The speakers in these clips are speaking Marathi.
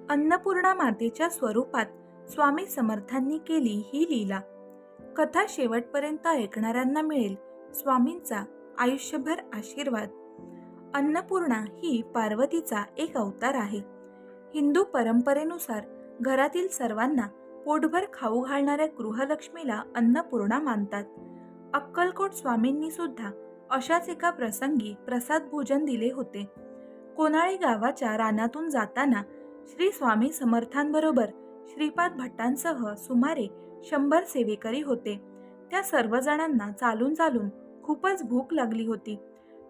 अन्नपूर्णा मातेच्या स्वरूपात स्वामी समर्थांनी केली ही लीला. कथा शेवटपर्यंत ऐकणाऱ्यांना मिळेल स्वामींचा आयुष्यभर आशीर्वाद. अन्नपूर्णा ही पार्वतीचा एक अवतार आहे. हिंदू परंपरेनुसार घरातील सर्वांना पोटभर खाऊ घालणाऱ्या गृहलक्ष्मीला अन्नपूर्णा मानतात. अक्कलकोट स्वामींनी सुद्धा अशाच एका प्रसंगी प्रसाद भोजन दिले होते. कोनाळी गावाच्या रानातून जाताना श्री स्वामी समर्थांबरोबर श्रीपाद भट्टांसह सुमारे 100 सेवेकरी होते. त्या सर्वजणांना चालून चालून खूपच भूक लागली होती.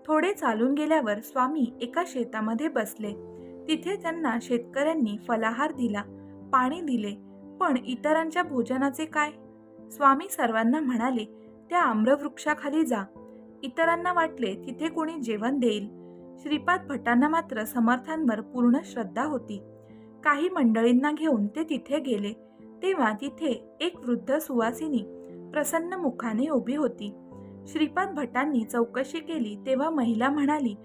थोडे चालून गेल्यावर स्वामी एका शेतामध्ये बसले. तिथे त्यांना शेतकऱ्यांनी फलाहार दिला, पाणी दिले. पण इतरांच्या भोजनाचे काय? स्वामी सर्वांना म्हणाले, त्या आम्रवृक्षाखाली जा. इतरांना वाटले तिथे कोणी जेवण देईल. श्रीपाद भट्टांना मात्र समर्थांवर पूर्ण श्रद्धा होती. काही मंडळींना घेऊन ते तिथे गेले. तेव्हा तिथे एक वृद्ध सुवासिनी प्रसन्न मुखाने उभी होती. श्रीपाद भट्टांनी चौकशी केली तेव्हा महिला म्हणाली,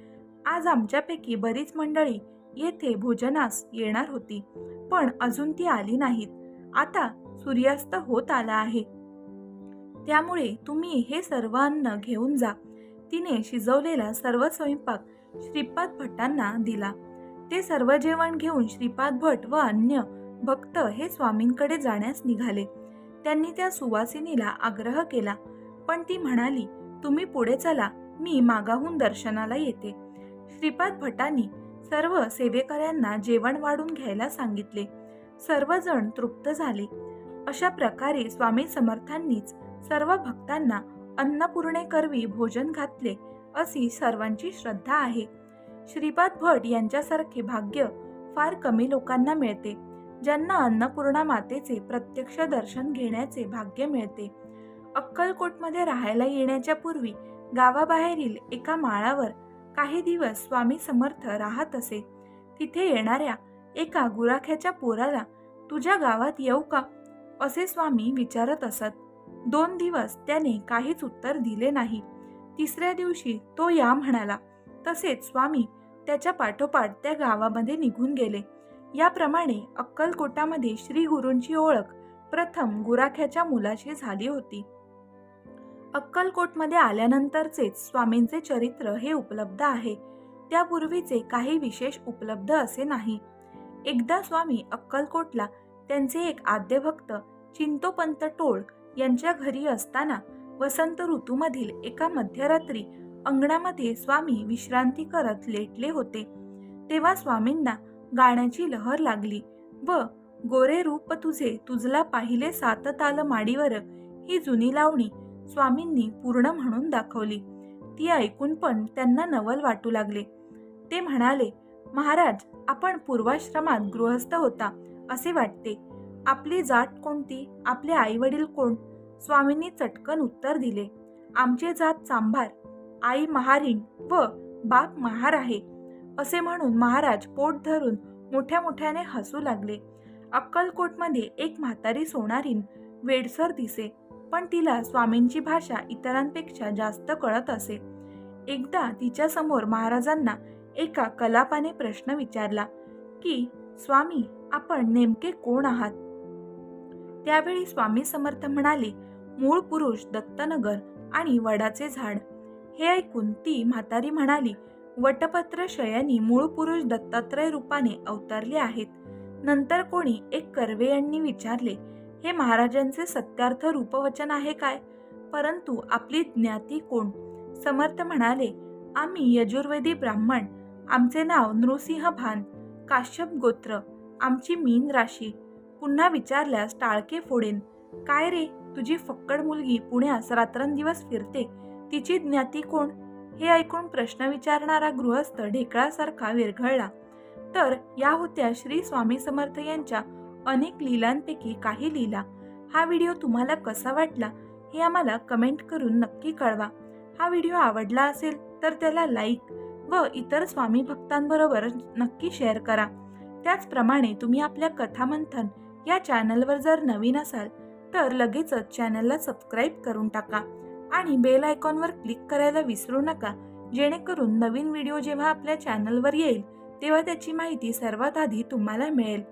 आज आमच्यापैकी बरीच मंडळी येथे भोजनास येणार होती, पण अजून ती आली नाहीत. आता सूर्यास्त होत आला आहे, त्यामुळे तुम्ही हे सर्व अन्न घेऊन जा. तिने शिजवलेला सर्व स्वयंपाक श्रीपाद भट्टांना दिला. ते सर्व जेवण घेऊन श्रीपाद भट व अन्य भक्त हे स्वामींकडे जाण्यास निघाले. त्यांनी त्या सुवासिनीला आग्रह केला, पण ती म्हणाली, तुम्ही पुढे चला, मी मागाहून दर्शनाला येते. श्रीपाद भटांनी सर्व सेवेकऱ्यांना जेवण वाढून घ्यायला सांगितले. सर्वजण तृप्त झाले. अशा प्रकारे स्वामी समर्थांनीच सर्व भक्तांना अन्नपूर्णेकरवी भोजन घातले अशी सर्वांची श्रद्धा आहे. श्रीपाद भट यांच्यासारखे भाग्य फार कमी लोकांना मिळते, ज्यांना अन्नपूर्णा मातेचे प्रत्यक्ष दर्शन घेण्याचे भाग्य मिळते. अक्कलकोटमध्ये राहायला येण्याच्या पूर्वी गावाबाहेरील एका माळावर काही दिवस स्वामी समर्थ राहत असे. तिथे येणाऱ्या एका गुराख्याच्या पोराला, तुझ्या गावात येऊ का, असे स्वामी विचारत असत. 2 दिवस त्याने काहीच उत्तर दिले नाही. तिसऱ्या दिवशी तो या म्हणाला. तसेच स्वामी त्याच्या पाठोपाठ त्या गावामध्ये निघून गेले. याप्रमाणे अक्कलकोटामध्ये श्री गुरूंची ओळख प्रथम गुराख्याच्या मुलाशी झाली होती. अक्कलकोटमध्ये आल्यानंतरचेच स्वामींचे चरित्र हे उपलब्ध आहे. त्यापूर्वीचे काही विशेष उपलब्ध असे नाही. एकदा स्वामी अक्कलकोटला त्यांचे एक आद्य भक्त चिंतोपंत टोळ यांच्या घरी असताना वसंत ऋतूमधील एका मध्यरात्री अंगणामध्ये स्वामी विश्रांती करत लेटले होते. तेव्हा स्वामींना गाण्याची लहर लागली व गोरे रूप तुझे तुझला पाहिले सात ताल माडीवर ही जुनी लावणी स्वामींनी पूर्ण म्हणून दाखवली. ती ऐकून पण त्यांना नवल वाटू लागले. ते म्हणाले, महाराज, आपण पूर्वाश्रमात गृहस्थ होता असे वाटते. आपली जात कोणती, आपले आई वडील कोण? स्वामींनी चटकन उत्तर दिले, आमचे जात चांभार, आई महारीण व बाप महार आहे. असे म्हणून महाराज पोट धरून मोठ्या मोठ्याने हसू लागले. अक्कलकोटमध्ये एक म्हातारी सोनारीण वेडसर दिसे, पण तिला स्वामींची भाषा इतरांपेक्षा जास्त कळत असे. एकदा तिच्या समोर महाराजांना एका कलापाने प्रश्न विचारला की, स्वामी, आपण नेमके कोण आहात? त्यावेळी स्वामी समर्थ म्हणाले, मूळ पुरुष दत्तनगर आणि वडाचे झाड. हे ऐकून ती म्हातारी म्हणाली, वटपत्र शयनी मूळ पुरुष दत्तात्रय रूपाने अवतरले आहेत. नंतर कोणी एक कर्वे यांनी विचारले, हे महाराजांचे सत्यार्थ रूपवचन आहे काय? परंतु आपली ज्ञाती कोण? समर्थ म्हणाले, आम्ही यजुर्वेदी ब्राह्मण. आमचे नाव नृसिंह भान, काश्यप गोत्र, आमची मीन राशी. पुन्हा विचारल्यास टाळके फोडेन. काय रे, तुझी फक्कड मुलगी पुण्यास रात्रंदिवस फिरते, तिची ज्ञाती कोण? हे ऐकून प्रश्न विचारणारा गृहस्थ ढेकळासारखा विरघळला. तर या होत्या श्री स्वामी समर्थ यांच्या अनेक लीलांपैकी काही लीला. हा व्हिडिओ तुम्हाला कसा वाटला हे आम्हाला कमेंट करून नक्की कळवा. हा व्हिडिओ आवडला असेल तर त्याला लाईक व इतर स्वामी भक्तांबरोबर नक्की शेअर करा. त्याचप्रमाणे तुम्ही आपल्या कथामंथन या चॅनलवर जर नवीन असाल तर लगेचच चॅनलला सबस्क्राईब करून टाका आणि बेल आयकॉनवर क्लिक करायला विसरू नका, जेणेकरून नवीन व्हिडिओ जेव्हा आपल्या चॅनलवर येईल तेव्हा त्याची माहिती सर्वात आधी तुम्हाला मिळेल.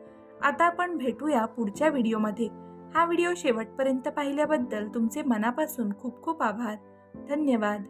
आता आपण भेटूया पुढच्या व्हिडिओमध्ये. हा व्हिडिओ शेवटपर्यंत पाहिल्याबद्दल तुमचे मनापासून खूप खूप आभार. धन्यवाद.